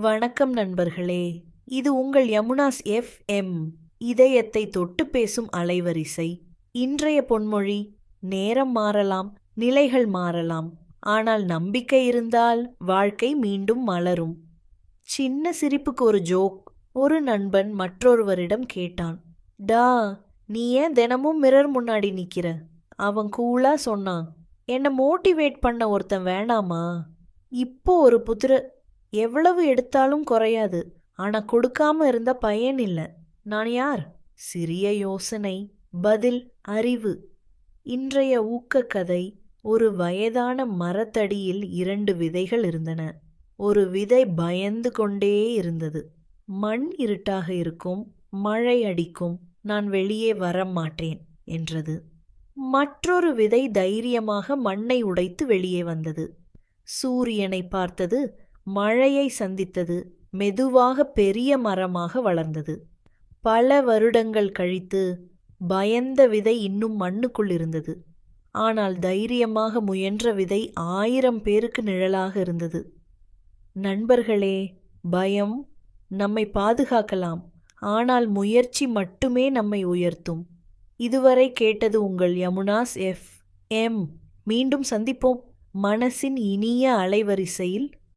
வணக்கம் நண்பர்களே, இது உங்கள் யமுனாஸ் எஃப்எம், இதயத்தை தொட்டு பேசும் அலைவரிசை. இன்றைய பொன்மொழி: நேரம் மாறலாம், நிலைகள் மாறலாம், ஆனால் நம்பிக்கை இருந்தால் வாழ்க்கை மீண்டும் மலரும். சின்ன சிரிப்புக்கு ஒரு ஜோக். ஒரு நண்பன் மற்றொருவரிடம் கேட்டான், டா, நீ ஏன் தினமும் மிரர் முன்னாடி நிக்கிற? அவன் கூலா சொன்னான், என்னை மோட்டிவேட் பண்ண ஒருத்தன் வேணாமா? இப்போ ஒரு எவ்வளவு எடுத்தாலும் குறையாது, ஆனா கொடுக்காம இருந்த பயன் இல்லை. நான் யார்? சிறிய யோசனை, பதில் அறிவு. இன்றைய ஊக்கக்கதை: ஒரு வயதான மரத்தடியில் 2 விதைகள் இருந்தன. ஒரு விதை பயந்து கொண்டே இருந்தது. மண் இருட்டாக இருக்கும், மழை அடிக்கும், நான் வெளியே வர மாட்டேன் என்றது. மற்றொரு விதை தைரியமாக மண்ணை உடைத்து வெளியே வந்தது. சூரியனை பார்த்தது, மழையை சந்தித்தது, மெதுவாக பெரிய மரமாக வளர்ந்தது. பல வருடங்கள் கழித்து பயந்த விதை இன்னும் மண்ணுக்குள் இருந்தது. ஆனால் தைரியமாக முயன்ற விதை 1000 பேருக்கு நிழலாக இருந்தது. நண்பர்களே, பயம் நம்மை பாதுகாக்கலாம், ஆனால் முயற்சி மட்டுமே நம்மை உயர்த்தும். இதுவரை கேட்டது உங்கள் யமுனாஸ் எஃப்எம். மீண்டும் சந்திப்போம், மனசின் இனிய அலைவரிசையில்.